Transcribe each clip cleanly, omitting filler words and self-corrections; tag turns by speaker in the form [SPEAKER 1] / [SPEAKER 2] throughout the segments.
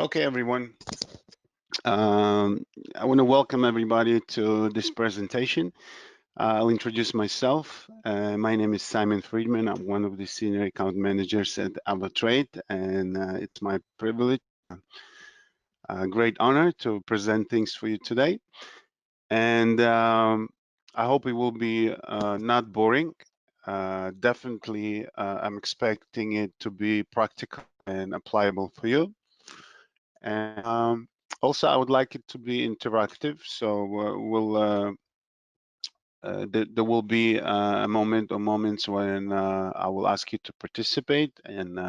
[SPEAKER 1] Okay, everyone. I want to welcome everybody to this presentation. I'll introduce myself. My name is Simon Friedman. I'm one of the senior account managers at AvaTrade, and it's my privilege, a great honor to present things for you today. And I hope it will be not boring. Definitely, I'm expecting it to be practical and applicable for you. And also, I would like it to be interactive. So there will be a moment or moments when I will ask you to participate and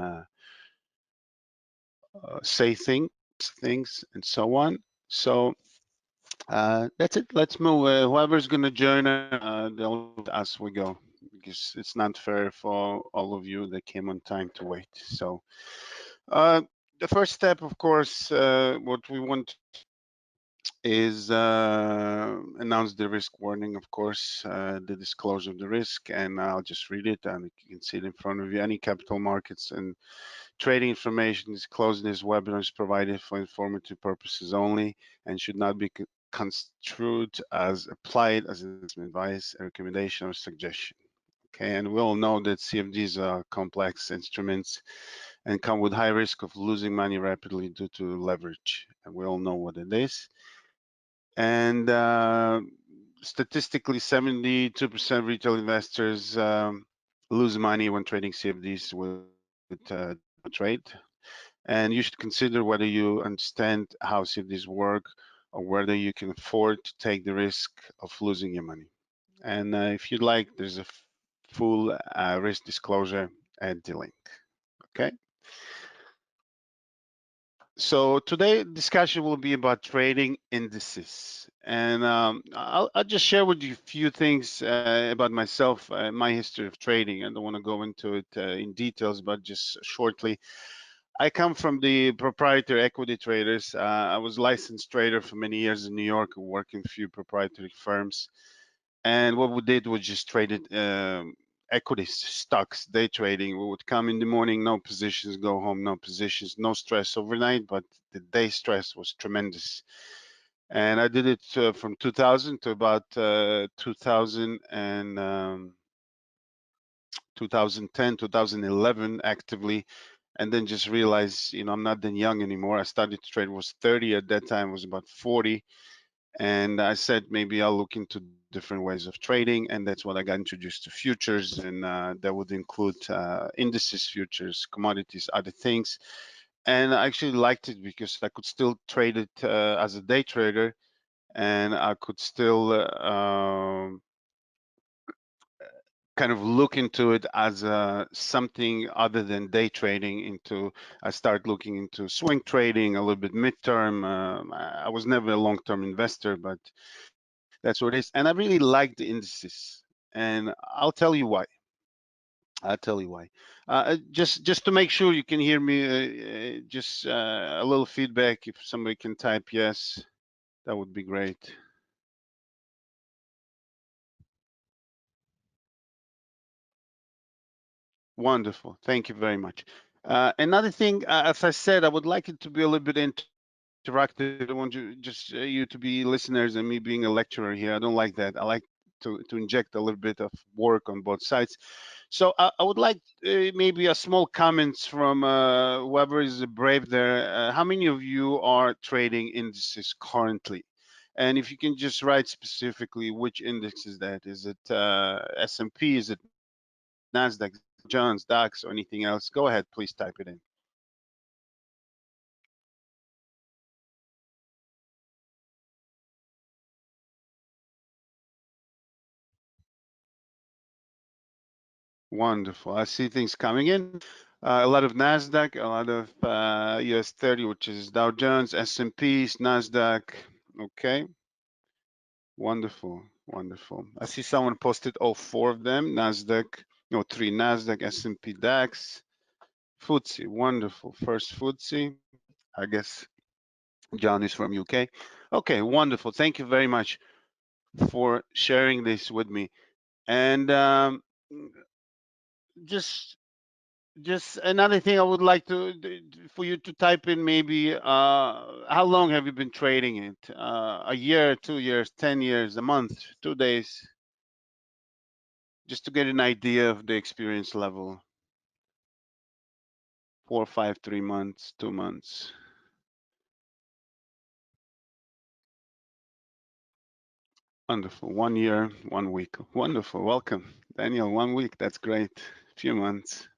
[SPEAKER 1] say things, and so on. So that's it. Let's move. Whoever's going to join, they'll as we go, because it's not fair for all of you that came on time to wait. So the first step, of course, what we want is announce the risk warning, of course, the disclosure of the risk, and I'll just read it, and you can see it in front of you. Any capital markets and trading information disclosed in this webinar is provided for informative purposes only and should not be construed as applied as investment advice, a recommendation, or suggestion. Okay, and we all know that CFDs are complex instruments and come with high risk of losing money rapidly due to leverage, and we all know what it is. And statistically, 72% retail investors lose money when trading CFDs with trade. And you should consider whether you understand how CFDs work or whether you can afford to take the risk of losing your money. And if you'd like, there's a full risk disclosure at the link. Okay. So today discussion will be about trading indices, and I'll just share with you a few things about myself, my history of trading. I don't want to go into it in details, but just shortly. I come from the proprietary equity traders. I was licensed trader for many years in New York, working for a few proprietary firms. And what we did was just traded equities, stocks, day trading. We would come in the morning, no positions, go home, no positions, no stress overnight, but the day stress was tremendous. And I did it from 2000 to about 2000 and 2010, 2011 actively, and then just realized, I'm not that young anymore. I started to trade, was 30 at that time, was about 40. And I said, maybe I'll look into different ways of trading. And that's when I got introduced to futures. And that would include indices, futures, commodities, other things. And I actually liked it because I could still trade it as a day trader, and I could still kind of look into it as something other than day trading. I start looking into swing trading, a little bit midterm. I was never a long-term investor, but that's what it is. And I really like the indices, and I'll tell you why. Just to make sure you can hear me, just a little feedback. If somebody can type yes, that would be great. Wonderful. Thank you very much. Another thing, as I said, I would like it to be a little bit interactive. I don't want you to be listeners and me being a lecturer here. I don't like that. I like to inject a little bit of work on both sides. So I would like maybe a small comments from whoever is brave there. How many of you are trading indices currently? And if you can just write specifically which index is that? Is it S&P? Is it Nasdaq, Jones, DAX, or anything else? Go ahead, please type it in. Wonderful. I see things coming in. A lot of Nasdaq, a lot of US 30, which is Dow Jones, S&Ps, Nasdaq. Okay. Wonderful. Wonderful. I see someone posted all four of them. Nasdaq, no, three Nasdaq, S&P, DAX, FTSE. Wonderful. First FTSE. I guess John is from UK. Okay, wonderful. Thank you very much for sharing this with me. And just just another thing I would like for you to type in maybe how long have you been trading it? A year, 2 years, 10 years, a month, 2 days, just to get an idea of the experience level. 4, 5, 3 months, 2 months. Wonderful. 1 year, 1 week. Wonderful. Welcome, Daniel. 1 week. That's great. Few months,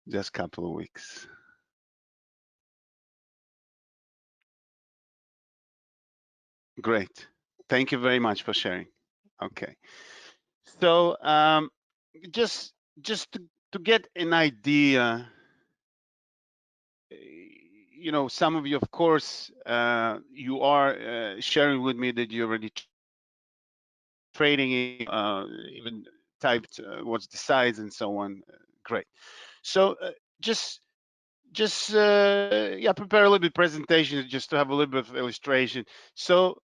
[SPEAKER 1] just couple of weeks. Great. Thank you very much for sharing. Okay. So just just to get an idea, some of you, of course, you are sharing with me that you already trading it, even typed what's the size and so on. Great. So just yeah, prepare a little bit presentation just to have a little bit of illustration. So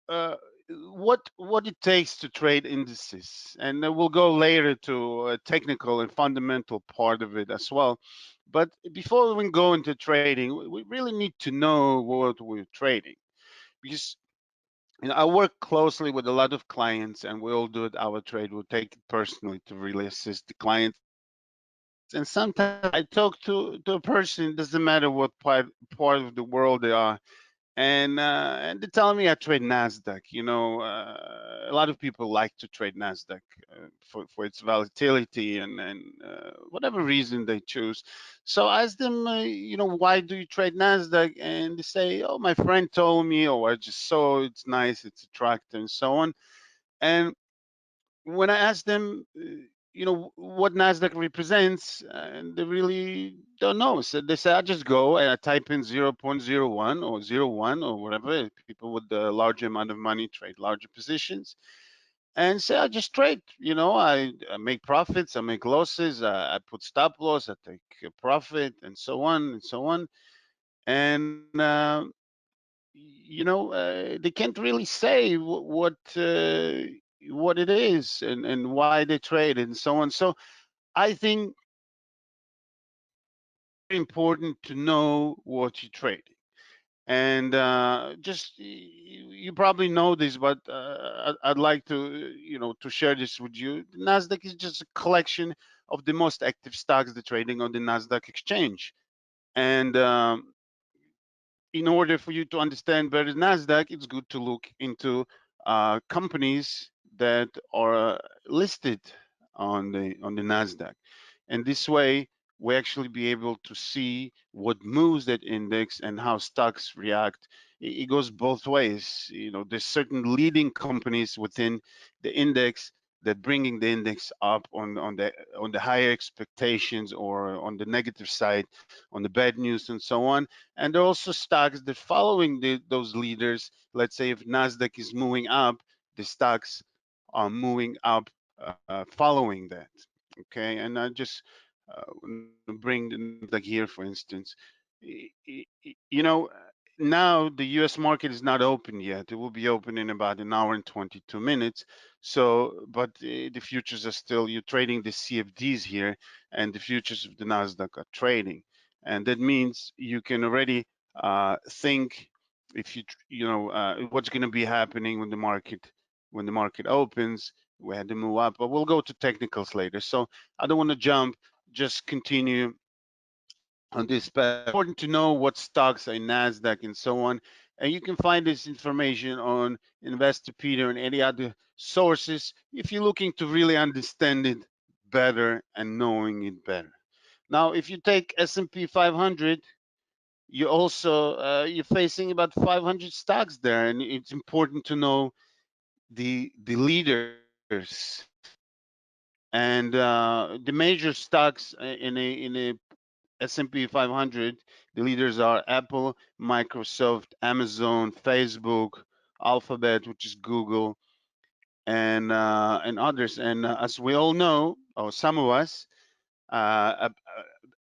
[SPEAKER 1] what it takes to trade indices, and we'll go later to a technical and fundamental part of it as well. But before we go into trading, we really need to know what we're trading, because I work closely with a lot of clients, and we all do it. Our trade will take it personally to really assist the clients. And sometimes I talk to a person, doesn't matter what part of the world they are, and they tell me I trade Nasdaq. A lot of people like to trade Nasdaq for its volatility and whatever reason they choose. So I ask them, why do you trade Nasdaq? And they say, oh, my friend told me, or I just saw it's nice, it's attractive, and so on. And when I ask them, what Nasdaq represents, and they really don't know. So they say, I just go and I type in 0.01 or zero 0.1 or whatever. People with a larger amount of money trade larger positions and say, I just trade. I make profits, I make losses, I put stop loss, I take a profit, and so on and so on. And they can't really say what it is and why they trade and so on. So I think it's important to know what you're trading. And just you probably know this, but I'd like to share this with you. The Nasdaq is just a collection of the most active stocks that trading on the Nasdaq exchange. And in order for you to understand better Nasdaq, it's good to look into companies that are listed on the Nasdaq, and this way we actually be able to see what moves that index and how stocks react. It goes both ways. There's certain leading companies within the index that bringing the index up on the higher expectations or on the negative side, on the bad news and so on. And there are also stocks that following those leaders. Let's say if Nasdaq is moving up, the stocks are moving up following that. Okay, and I just bring the Nasdaq here, for instance. You know, now the U.S. market is not open yet. It will be open in about an hour and 22 minutes. So, but the futures are still, you're trading the CFDs here, and the futures of the Nasdaq are trading, and that means you can already think if what's going to be happening when the market opens. We had to move up, but we'll go to technicals later. So I don't want to jump, just continue on this path. Important to know what stocks are in Nasdaq and so on. And you can find this information on Investopedia and any other sources if you're looking to really understand it better and knowing it better. Now, if you take S&P 500, you're facing about 500 stocks there, and it's important to know the leaders and the major stocks in a S&P 500. The leaders are Apple, Microsoft, Amazon, Facebook, Alphabet, which is Google, and others. And as we all know, or some of us,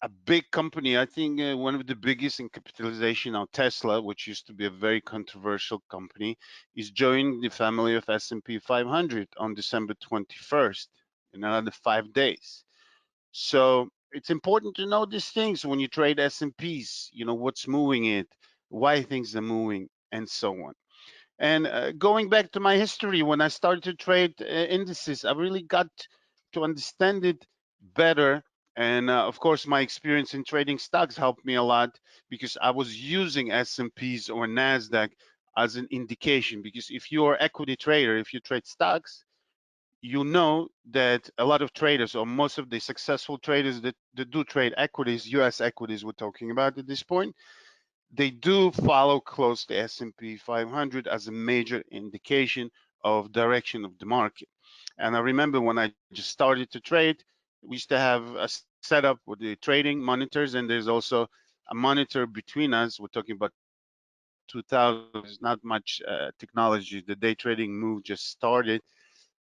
[SPEAKER 1] a big company, I think one of the biggest in capitalization now, Tesla, which used to be a very controversial company, is joining the family of S&P 500 on December 21st in another 5 days. So it's important to know these things when you trade S&Ps, what's moving it, why things are moving, and so on. And going back to my history, when I started to trade indices, I really got to understand it better. And of course, my experience in trading stocks helped me a lot because I was using S&Ps or Nasdaq as an indication. Because if you're an equity trader, if you trade stocks, you know that a lot of traders, or most of the successful traders that do trade equities, US equities we're talking about at this point, they do follow close the S&P 500 as a major indication of direction of the market. And I remember when I just started to trade, we used to have a setup with the trading monitors, and there's also a monitor between us. We're talking about 2000. There's not much technology. The day trading move just started,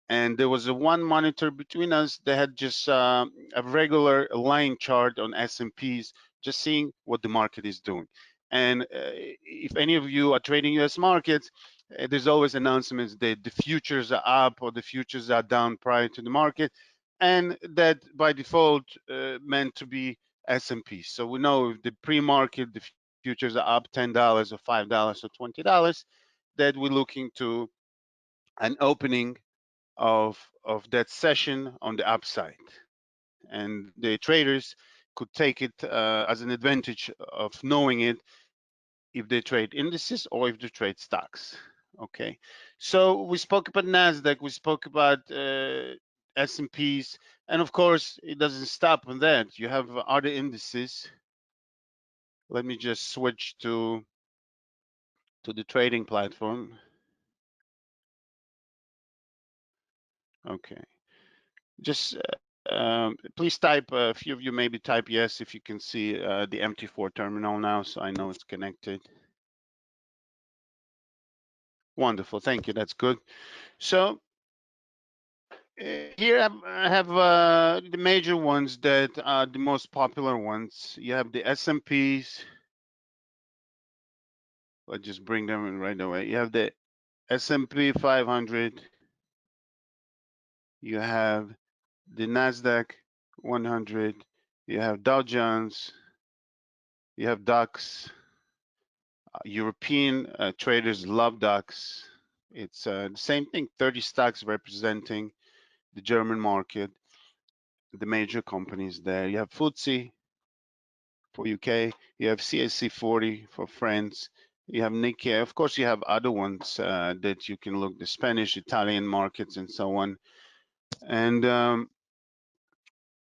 [SPEAKER 1] and there was a one monitor between us that had just a regular line chart on S&Ps, just seeing what the market is doing. And if any of you are trading US markets, there's always announcements that the futures are up or the futures are down prior to the market, and that by default meant to be S&P. So we know if the pre-market the futures are up $10 or $5 or $20, that we're looking to an opening of that session on the upside, and the traders could take it as an advantage of knowing it if they trade indices or if they trade stocks. Okay, so we spoke about Nasdaq, we spoke about S&Ps, and of course it doesn't stop on that. You have other indices. Let me just switch to the trading platform. Okay, just please type, a few of you maybe type yes if you can see the MT4 terminal now, so I know it's connected. Wonderful, thank you, that's good. So here I have the major ones that are the most popular ones. You have the S&Ps. Let's just bring them in right away. You have the S&P 500. You have the Nasdaq 100. You have Dow Jones. You have DAX. European traders love DAX. It's the same thing, 30 stocks representing the German market, the major companies there. You have FTSE for UK, you have CAC 40 for France, you have Nikkei. Of course, you have other ones that you can look, the Spanish, Italian markets, and so on. And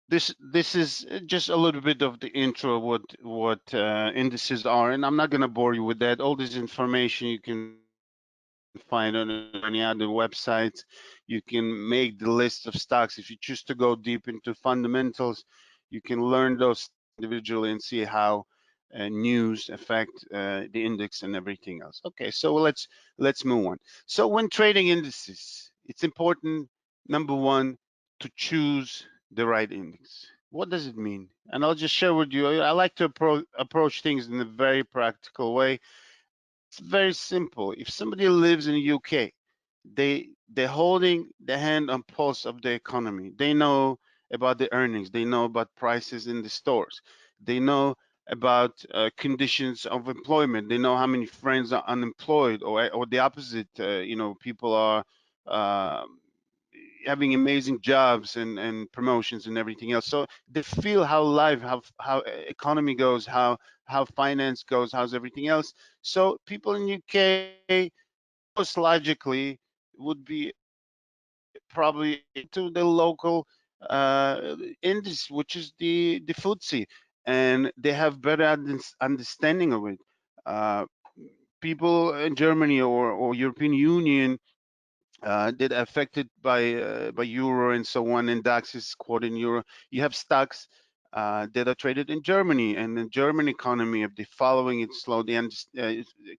[SPEAKER 1] this is just a little bit of the intro what indices are, and I'm not going to bore you with that. All this information you can find on any other websites. You can make the list of stocks. If you choose to go deep into fundamentals, you can learn those stocks individually and see how news affect the index and everything else. Okay, so let's move on. So when trading indices, it's important, number one, to choose the right index. What does it mean? And I'll just share with you. I like to approach things in a very practical way. It's very simple. If somebody lives in the UK, they're holding the hand on pulse of the economy. They know about the earnings. They know about prices in the stores. They know about conditions of employment. They know how many friends are unemployed, or the opposite. People are uh, having amazing jobs and promotions and everything else. So they feel how life, how economy goes, how finance goes, how's everything else. So people in UK most logically would be probably into the local index, which is the FTSE, and they have better understanding of it. Uh, People in Germany or European Union that are affected by euro and so on, and DAX is quoted in euro. You have stocks that are traded in Germany, and the German economy, if they're following it slowly and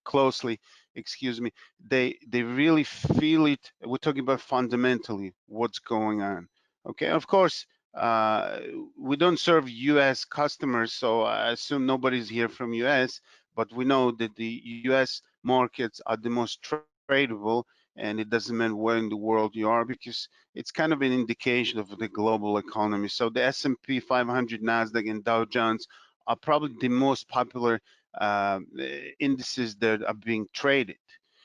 [SPEAKER 1] closely, excuse me, they really feel it. We're talking about fundamentally what's going on. Okay, of course. We don't serve U.S. customers, so I assume nobody's here from U.S. But we know that the U.S. markets are the most tradable, and it doesn't matter where in the world you are because it's kind of an indication of the global economy. So the S&P 500, Nasdaq, and Dow Jones are probably the most popular indices that are being traded.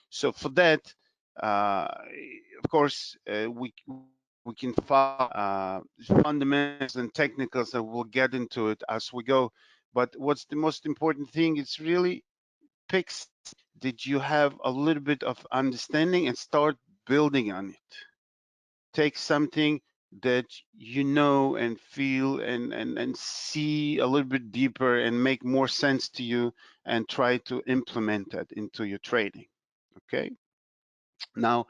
[SPEAKER 1] So for that, of course, we can follow fundamentals and technicals, and we'll get into it as we go. But what's the most important thing? It's really pick did you have a little bit of understanding and start building on it. Take something that you know and feel and see a little bit deeper and make more sense to you and try to implement that into your trading. Okay. Now,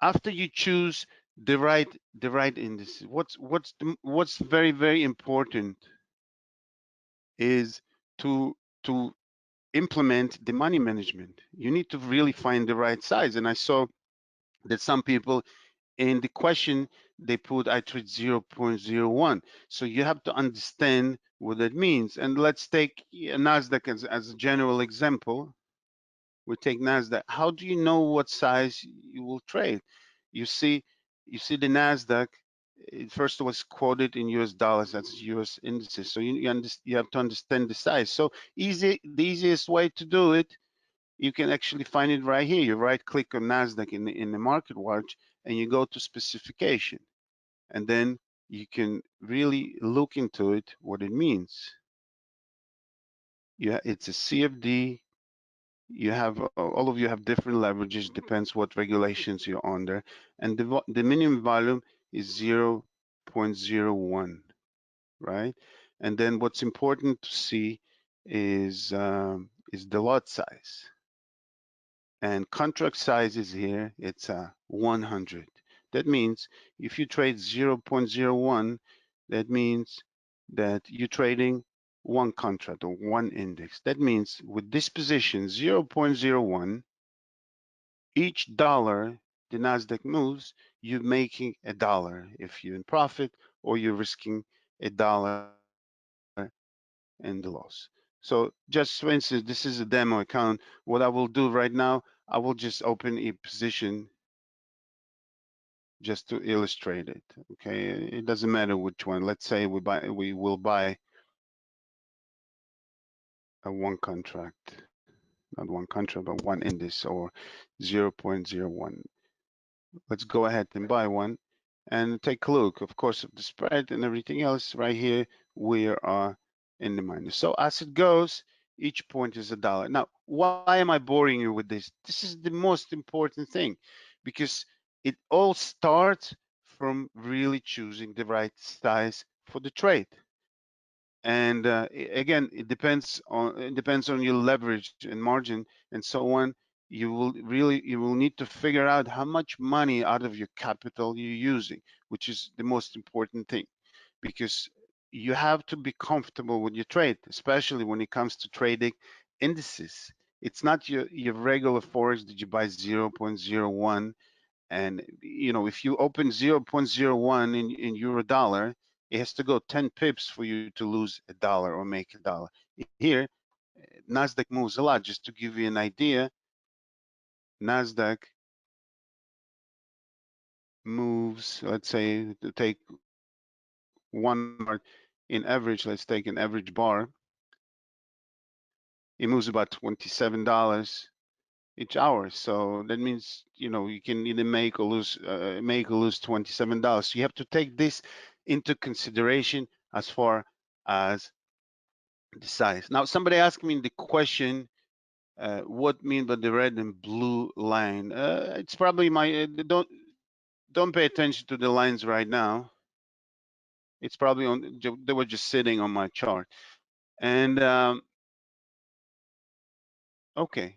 [SPEAKER 1] after you choose the right indices, what's very important is to implement the money management. You need to really find the right size. And I saw that some people in the question they put I trade 0.01. So you have to understand what that means. And let's take Nasdaq as a general example. We take Nasdaq. How do you know what size you will trade? You see, you see the Nasdaq. First, it was quoted in US dollars. That's US indices. So you have to understand the size. So the easiest way to do it, you can actually find it right here. You right click on Nasdaq in the market watch and you go to specification, and then you can really look into it, what it means. Yeah, it's a CFD. You have all of you have different leverages, depends what regulations you're under, and the minimum volume is 0.01, right? And then what's important to see is the lot size. And contract size is here, it's 100. That means if you trade 0.01, that means that you're trading one contract or one index. That means with this position 0.01, each dollar the Nasdaq moves, you're making a dollar if you're in profit, or you're risking a dollar in the loss. So just for instance, this is a demo account. What I will do right now, I will just open a position just to illustrate it. Okay, it doesn't matter which one. Let's say we will buy a one contract, not one contract, but one index or 0.01. Let's go ahead and buy one and take a look. Of course, of the spread and everything else right here, we are in the minus. So as it goes, each point is a dollar. Now, why am I boring you with this? This is the most important thing, because it all starts from really choosing the right size for the trade. And again, it depends on your leverage and margin and so on. You will need to figure out how much money out of your capital you're using, which is the most important thing, because you have to be comfortable with your trade, especially when it comes to trading indices. It's not your regular forex that you buy 0.01, and if you open 0.01 in euro dollar, it has to go 10 pips for you to lose a dollar or make a dollar. Here, Nasdaq moves a lot. Just to give you an idea, Nasdaq moves, let's say, to take one bar in average, let's take an average bar, it moves about $27 each hour. So that means you can either make or lose $27. So you have to take this into consideration as far as the size. Now, somebody asked me the question, what mean by the red and blue line? It's probably my don't pay attention to the lines right now. It's probably they were just sitting on my chart. And okay,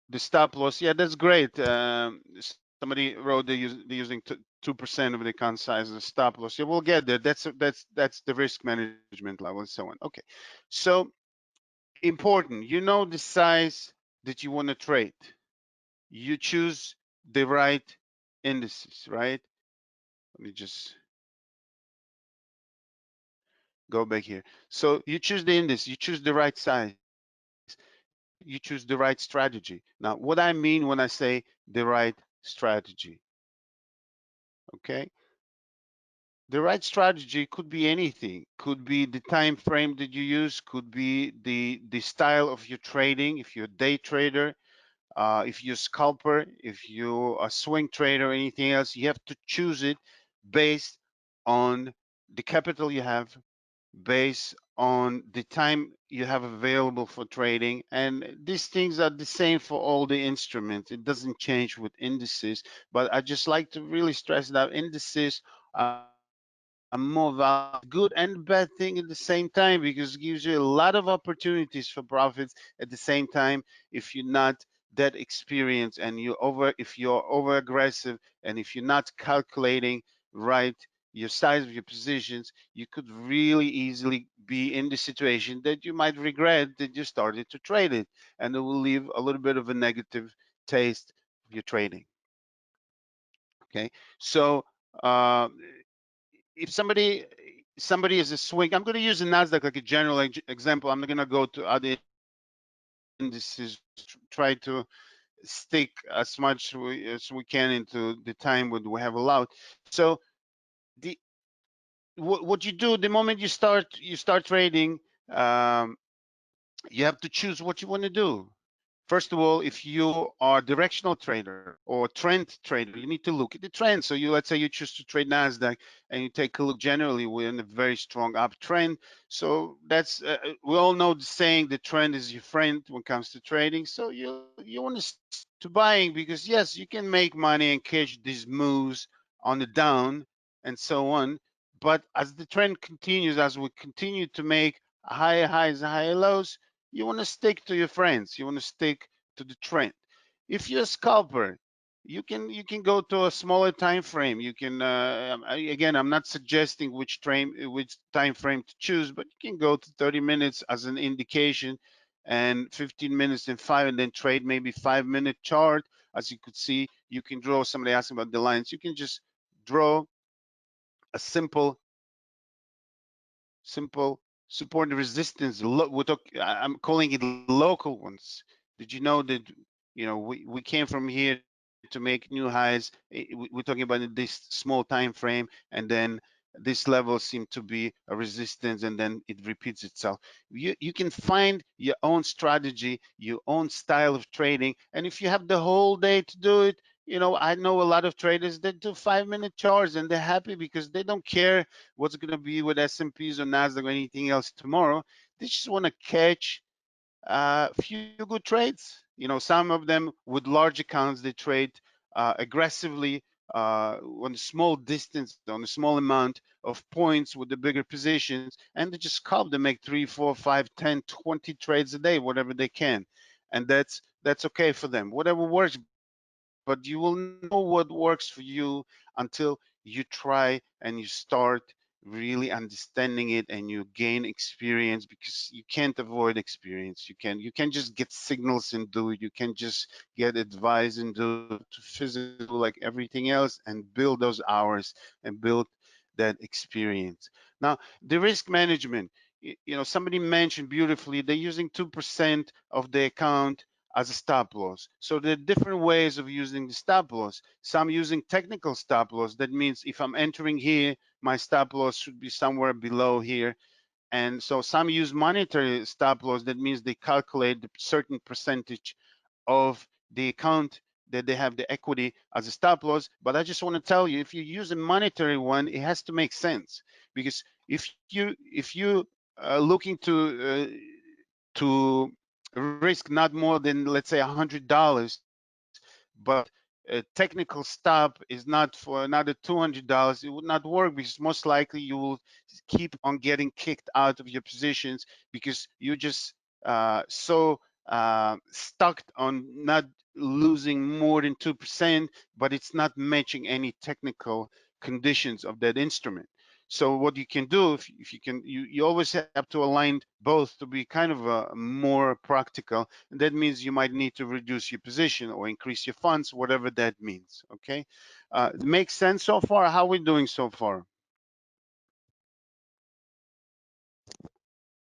[SPEAKER 1] the stop loss, yeah, that's great. Somebody wrote they're using 2% of the account size as a stop loss. Yeah, we'll get there. That's the risk management level and so on. Okay, so important, the size that you want to trade. You choose the right indices, right? Let me just go back here. So you choose the index, you choose the right size. you choose the right strategy. Now, what I mean when I say the right strategy, okay? The right strategy could be anything. Could be the time frame that you use, could be the style of your trading. If you're a day trader, if you're a scalper, if you're a swing trader, or anything else, you have to choose it based on the capital you have, based on the time you have available for trading. And these things are the same for all the instruments. It doesn't change with indices, but I just like to really stress that indices are more valuable. It's a good and bad thing at the same time because it gives you a lot of opportunities for profits at the same time if you're not that experienced and if you're over aggressive and if you're not calculating right your size of your positions, you could really easily be in the situation that you might regret that you started to trade it, and it will leave a little bit of a negative taste of your trading. Okay, so uh, if somebody is a swing, I'm going to use the Nasdaq like a general example. I'm not going to go to other indices. We'll just try to stick as much as we can into the time what we have allowed. So the what you do the moment you start trading, um, you have to choose what you want to do. First of all, if you are a directional trader or trend trader, you need to look at the trend. So let's say you choose to trade Nasdaq, and you take a look. Generally, we're in a very strong uptrend. So that's we all know the saying, the trend is your friend when it comes to trading. So you want to stick to buying because yes, you can make money and catch these moves on the down and so on. But as the trend continues, as we continue to make higher highs, higher lows, you want to stick to your friends. You want to stick to the trend. If you're a scalper, you can go to a smaller time frame. You can again, I'm not suggesting which time frame to choose, but you can go to 30 minutes as an indication, and 15 minutes and five, and then trade maybe 5 minute chart. As you could see, you can draw. Somebody asked about the lines. You can just draw a simple support and resistance. I'm calling it local ones. Did you know that we came from here to make new highs? We're talking about in this small time frame, and then this level seemed to be a resistance, and then it repeats itself. You can find your own strategy, your own style of trading, and if you have the whole day to do it, I know a lot of traders that do 5 minute charts and they're happy because they don't care what's going to be with S&Ps or Nasdaq or anything else tomorrow. They just want to catch a few good trades. Some of them with large accounts, they trade aggressively on a small distance, on a small amount of points with the bigger positions, and they just scalp. They make 3, 4, 5, 10, 20 trades a day, whatever they can, and that's okay for them. Whatever works, but you will never know what works for you until you try and you start really understanding it and you gain experience, because you can't avoid experience. You can just get signals and do it. You can just get advice and do it. You have to physically do like everything else and build those hours and build that experience. Now, the risk management, somebody mentioned beautifully, they're using 2% of the account as a stop loss. So there are different ways of using the stop loss. Some using technical stop loss. That means if I'm entering here, my stop loss should be somewhere below here. And so some use monetary stop loss. That means they calculate the certain percentage of the account that they have the equity as a stop loss. But I just want to tell you, if you use a monetary one, it has to make sense, because if you looking to risk not more than, let's say, $100, but a technical stop is not for another $200, it would not work, because most likely you will keep on getting kicked out of your positions because you just so stuck on not losing more than 2%, but it's not matching any technical conditions of that instrument. So what you can do, if you can, you always have to align both to be kind of more practical. And that means you might need to reduce your position or increase your funds, whatever that means. Okay, it makes sense so far? How are we doing so far?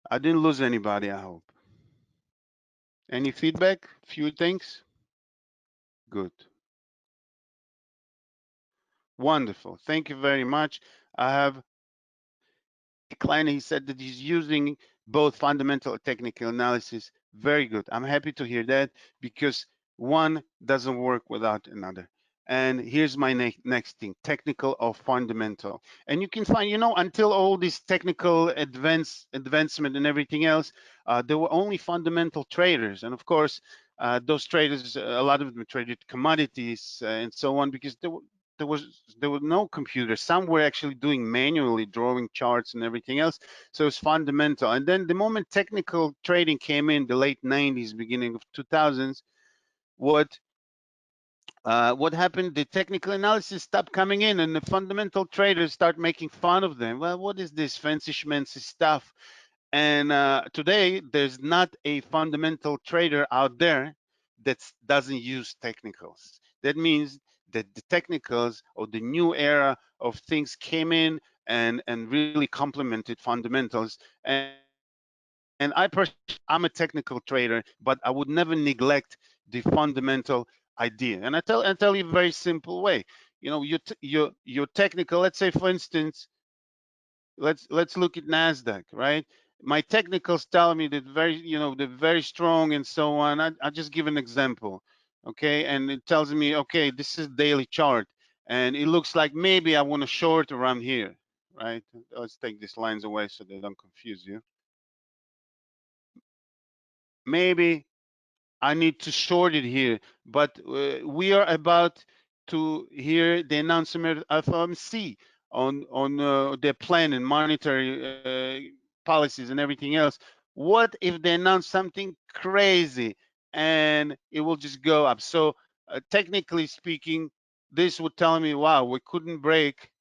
[SPEAKER 1] I didn't lose anybody, I hope. Any feedback? Few things? Good. Wonderful. Thank you very much. I have Klein, he said that he's using both fundamental and technical analysis. Very good. I'm happy to hear that because one doesn't work without another. And here's my next thing, technical or fundamental. And you can find, until all this technical advancement and everything else, there were only fundamental traders. And of course, those traders, a lot of them traded commodities and so on because there was no computer. Some were actually doing manually, drawing charts and everything else. So it's fundamental. And then the moment technical trading came in, the late 90s, beginning of 2000s, what happened? The technical analysis stopped coming in, and the fundamental traders start making fun of them. Well, what is this fancy schmancy stuff? And today, there's not a fundamental trader out there that doesn't use technicals. That means that the technicals or the new era of things came in and really complemented fundamentals. And I personally, I'm a technical trader, but I would never neglect the fundamental idea. And I tell you a very simple way. Your technical. Let's say, for instance, let's look at Nasdaq, right? My technicals tell me that they're very strong and so on. I just give an example, okay? And it tells me, okay, this is daily chart, and it looks like maybe I want to short around here, right? Let's take these lines away so they don't confuse you. Maybe I need to short it here, but we are about to hear the announcement of FOMC on their plan and monetary policies and everything else. What if they announce something crazy and it will just go up? So technically speaking, this would tell me, wow, we couldn't break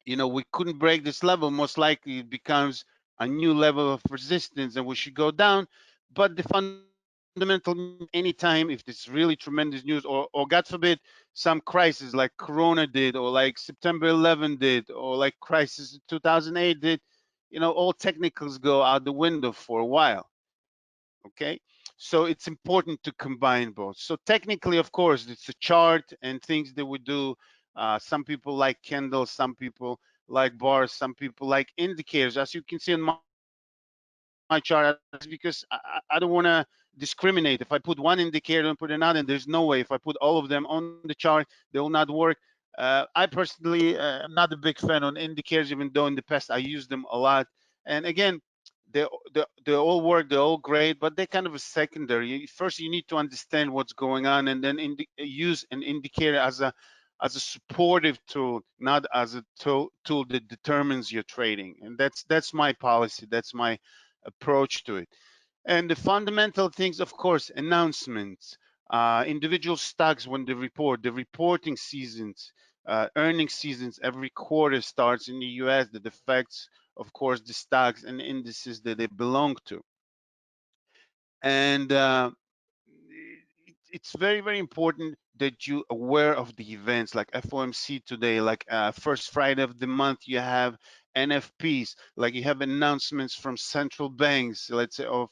[SPEAKER 1] this level. Most likely it becomes a new level of resistance and we should go down. But the fundamental means anytime, if this really tremendous news, or God forbid, some crisis like Corona did, or like September 11 did, or like crisis 2008 did, all technicals go out the window for a while. Okay, so it's important to combine both. So technically, of course, it's a chart and things that we do. Some people like candles, some people like bars, some people like indicators. As you can see on my chart, because I don't want to discriminate. If I put one indicator and put another, and there's no way. If I put all of them on the chart, they will not work. I personally am not a big fan on indicators, even though in the past I used them a lot. And again, they all work, they're all great, but they're kind of a secondary. First, you need to understand what's going on, and then use an indicator as a supportive tool, not as a tool that determines your trading. And that's my policy. That's my approach to it. And the fundamental things, of course, announcements, individual stocks when they report, the reporting seasons, earnings seasons every quarter starts in the US that affects, of course, the stocks and indices that they belong to. And it's very, very important that you aware of the events like FOMC today, like first Friday of the month, you have NFPs, like you have announcements from central banks, let's say of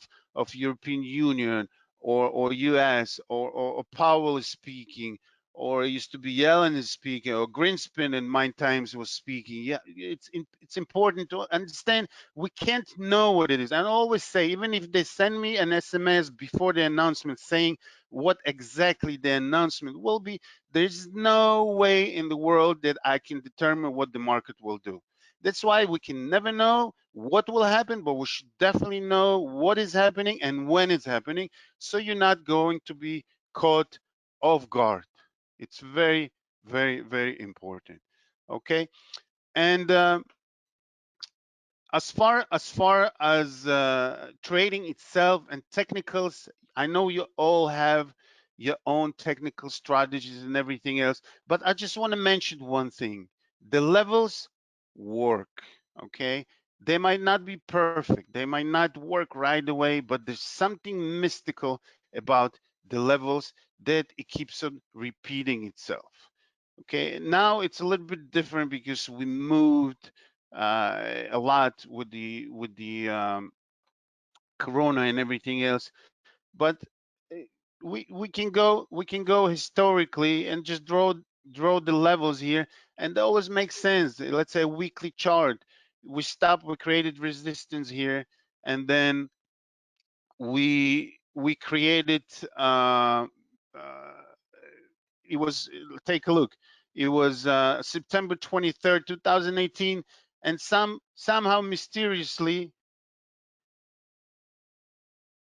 [SPEAKER 1] European Union or US, or Powell is speaking, or it used to be Yellen is speaking, or Greenspan in my times was speaking. Yeah, it's important to understand we can't know what it is. And I always say, even if they send me an SMS before the announcement saying what exactly the announcement will be, there's no way in the world that I can determine what the market will do. That's why we can never know what will happen, but we should definitely know what is happening and when it's happening, so you're not going to be caught off guard. It's very, very, very important. Okay, and as far as trading itself and technicals, I know you all have your own technical strategies and everything else, but I just want to mention one thing: the levels work. Okay, they might not be perfect, they might not work right away, but there's something mystical about the levels that it keeps on repeating itself. Okay, now it's a little bit different because we moved a lot with the corona and everything else. but we can go historically and just draw the levels here, and that always makes sense. Let's say a weekly chart. We created resistance here, and then we created uh, it was, take a look, it was September 23rd 2018, and somehow mysteriously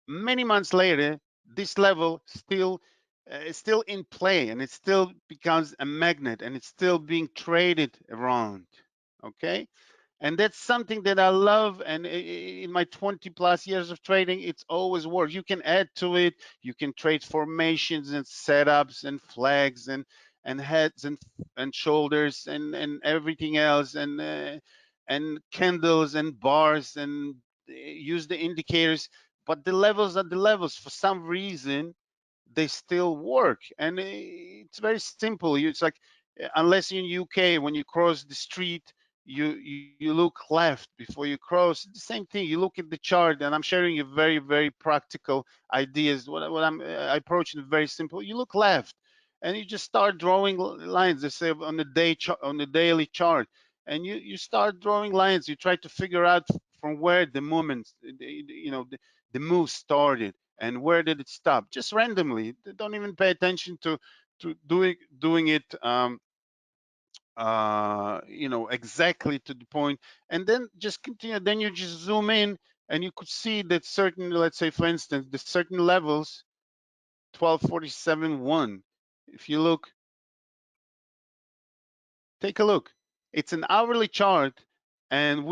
[SPEAKER 1] many months later this level still is still in play, and it still becomes a magnet, and it's still being traded around. Okay, and that's something that I love. And in my 20 plus years of trading, it's always worked. You can add to it. You can trade formations and setups and flags and heads and shoulders and everything else, and candles and bars, and use the indicators. But the levels are the levels. For some reason, they still work, and it's very simple. It's like, unless you're in UK, when you cross the street, you look left before you cross. The same thing, you look at the chart, and I'm sharing you very practical ideas. What I'm approaching very simple. You look left, and you just start drawing lines. They say on the on the daily chart, and you start drawing lines. You try to figure out from where the movement, the move started, and where did it stop, just randomly. Don't even pay attention to doing it exactly to the point, and then just continue. Then you just zoom in, and you could see that certain, let's say for instance, the certain levels, 1247.1. If you look, take a look, it's an hourly chart, and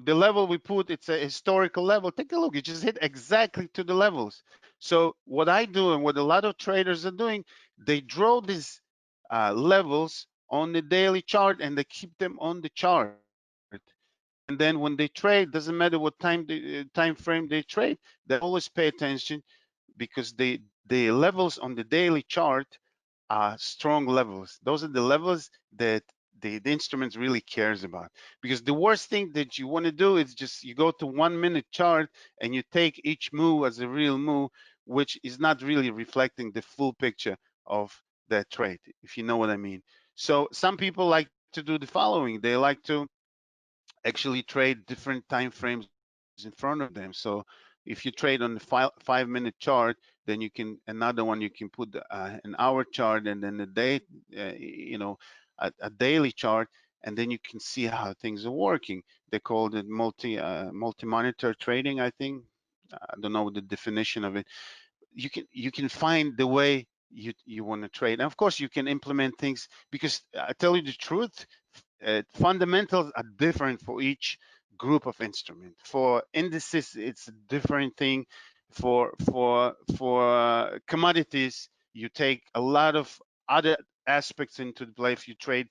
[SPEAKER 1] the level we put, it's a historical level. Take a look, it just hit exactly to the levels. So what I do, and what a lot of traders are doing, they draw these levels on the daily chart, and they keep them on the chart. And then when they trade, doesn't matter what time frame they trade, they always pay attention, because the levels on the daily chart are strong levels. Those are the levels that the instrument really cares about. Because the worst thing that you want to do is just you go to 1 minute chart, and you take each move as a real move, which is not really reflecting the full picture of that trade, if you know what I mean. So some people like to do the following. They like to actually trade different time frames in front of them. So if you trade on the 5 minute chart, then you can, another one, you can put an hour chart, and then the day, a daily chart, and then you can see how things are working. They call it multi-monitor trading, I think. I don't know the definition of it. You can find the way you want to trade, and of course you can implement things, because I tell you the truth, fundamentals are different for each group of instrument. For indices, it's a different thing. For commodities, you take a lot of other aspects into play. If you trade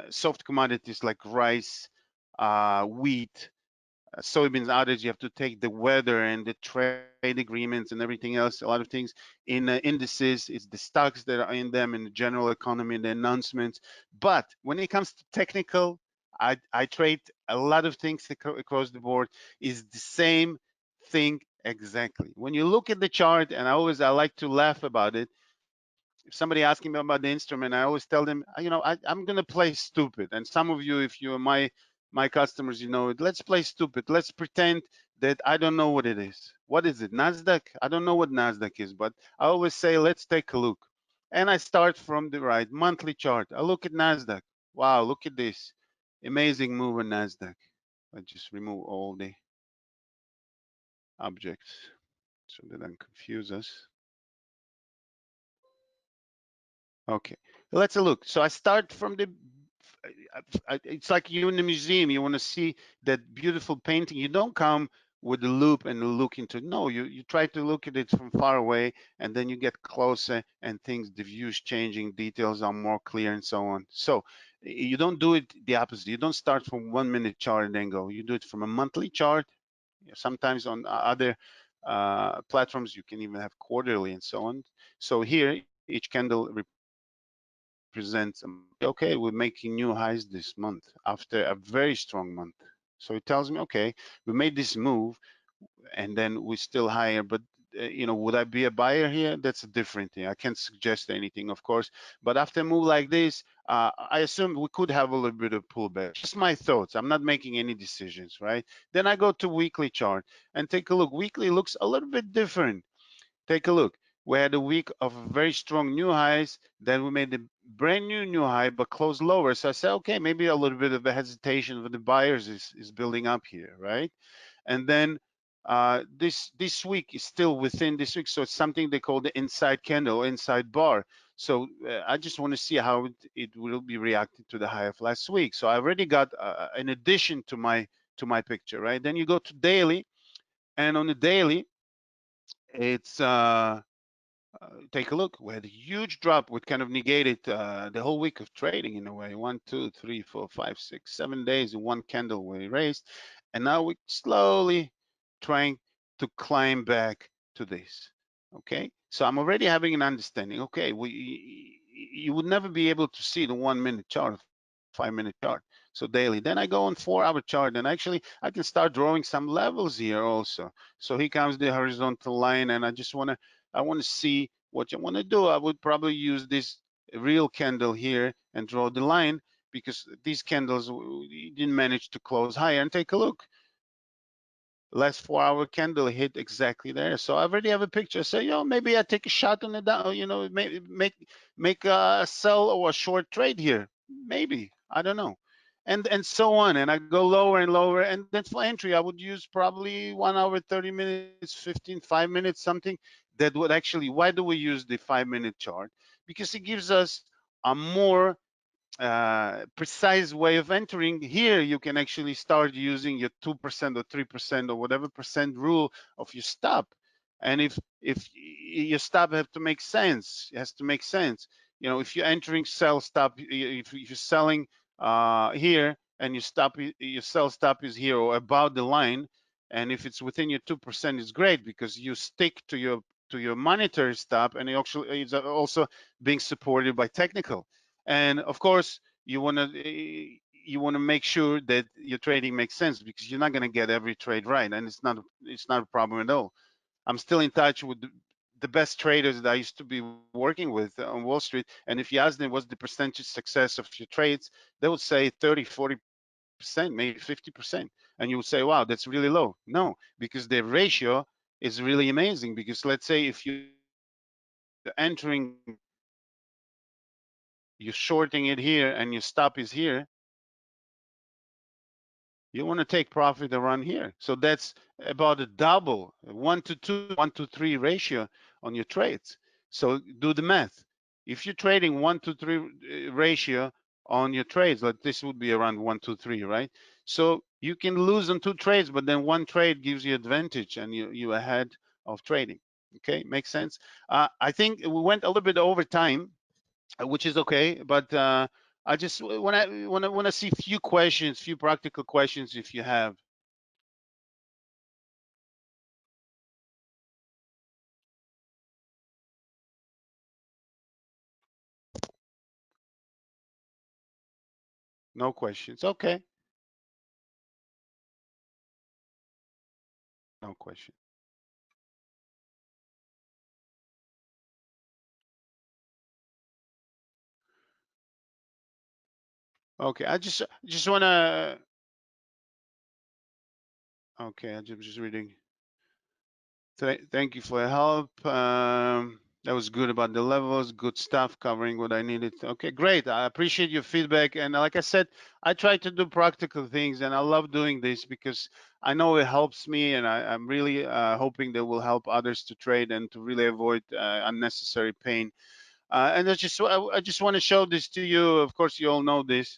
[SPEAKER 1] soft commodities like rice, wheat, soybeans, others, you have to take the weather and the trade agreements and everything else. A lot of things in indices, it's the stocks that are in them, in the general economy, and the announcements. But when it comes to technical, I trade a lot of things across the board. Is the same thing exactly. When you look at the chart, and I like to laugh about it. If somebody asking me about the instrument, I always tell them, I'm gonna play stupid. And some of you, if you're my customers, you know it. Let's play stupid. Let's pretend that I don't know what it is. What is it? Nasdaq? I don't know what Nasdaq is, but I always say, let's take a look. And I start from the right, monthly chart. I look at Nasdaq. Wow, look at this. Amazing move on Nasdaq. I just remove all the objects so they don't confuse us. Okay, let's look. So I start from the, it's like you in the museum, you want to see that beautiful painting. You don't come with a loop and look into, no, you try to look at it from far away, and then you get closer, and things, the views changing, details are more clear, and so on. So you don't do it the opposite. You don't start from 1 minute chart and then go. You do it from a monthly chart. Sometimes on other platforms, you can even have quarterly and so on. So here, each candle represents a month. So it tells me, okay, we're making new highs this month after a very strong month. So it tells me, okay, we made this move, and then we're still higher, but would I be a buyer here? That's a different thing. I can't suggest anything, of course. But after a move like this, I assume we could have a little bit of pullback. Just my thoughts. I'm not making any decisions, right? Then I go to weekly chart and take a look. Weekly looks a little bit different. Take a look. We had a week of very strong new highs. Then we made a brand new high, but closed lower. So I said, okay, maybe a little bit of a hesitation with the buyers is building up here, right? And then this week is still within this week, so it's something they call the inside candle, inside bar. So I just want to see how it will be reacting to the high of last week. So I already got an addition to my picture, right? Then you go to daily, and on the daily, it's take a look. We had a huge drop, which kind of negated the whole week of trading in a way. 1, 2, 3, 4, 5, 6, 7 days in one candle we raised, and now we're slowly trying to climb back to this. Okay, so I'm already having an understanding. Okay, you would never be able to see the 1 minute chart, 5 minute chart. So daily. Then I go on 4 hour chart, and actually I can start drawing some levels here also. So here comes the horizontal line, and I want to see what you want to do. I would probably use this real candle here and draw the line, because these candles didn't manage to close higher. And take a look, last 4 hour candle hit exactly there. So I already have a picture. So maybe I take a shot on it down, make a sell or a short trade here, maybe, I don't know, and so on. And I go lower and lower, and then for entry I would use probably 1 hour, 30 minutes, 15, 5 minutes, something that would actually. Why do we use the 5 minute chart? Because it gives us a more precise way of entering. Here you can actually start using your 2% or 3% or whatever percent rule of your stop. And if your stop have to make sense, it has to make sense. If you're entering sell stop, if you're selling here, and your sell stop is here or about the line, and if it's within your 2%, it's great, because you stick to your monetary stop, and it's also being supported by technical. And of course, you want to make sure that your trading makes sense, because you're not going to get every trade right, and it's not a problem at all. I'm still in touch with the best traders that I used to be working with on Wall Street, and if you ask them what's the percentage success of your trades, they would say 30, 40%, maybe 50%, and you would say, wow, that's really low. No, because the ratio is really amazing. Because let's say if you're entering, you're shorting it here, and your stop is here, you want to take profit around here. So that's about a double, 1 to 2, 1 to 3 ratio on your trades. So do the math. If you're trading 1 to 3 ratio on your trades, like this would be around 1 to 3, right? So you can lose on 2 trades, but then 1 trade gives you advantage, and you ahead of trading. Okay, makes sense. I think we went a little bit over time, which is okay. But I just want to see few questions, few practical questions, if you have. No questions. Okay, no question. Okay, I just want to. Okay, I'm just reading. Thank you for your help. That was good about the levels, good stuff, covering what I needed. Okay, great. I appreciate your feedback. And like I said, I try to do practical things, and I love doing this because I know it helps me, and I'm really hoping that will help others to trade and to really avoid unnecessary pain. And I just want to show this to you. Of course, you all know this.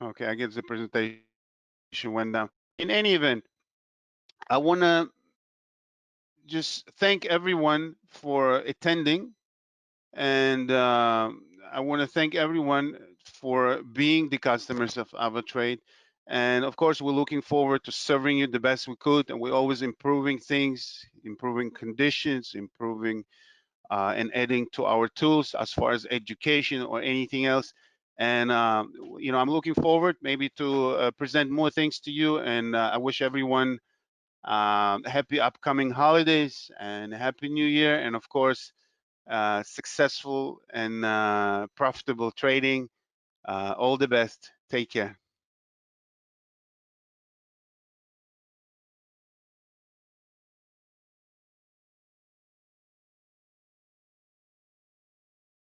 [SPEAKER 1] Okay, I guess the presentation went down. In any event, I want to just thank everyone for attending, and I want to thank everyone for being the customers of AvaTrade. And of course, we're looking forward to serving you the best we could, and we're always improving things, improving conditions, improving and adding to our tools as far as education or anything else. And I'm looking forward maybe to present more things to you. And I wish everyone happy upcoming holidays and happy New Year, and of course, successful and profitable trading. All the best. Take care.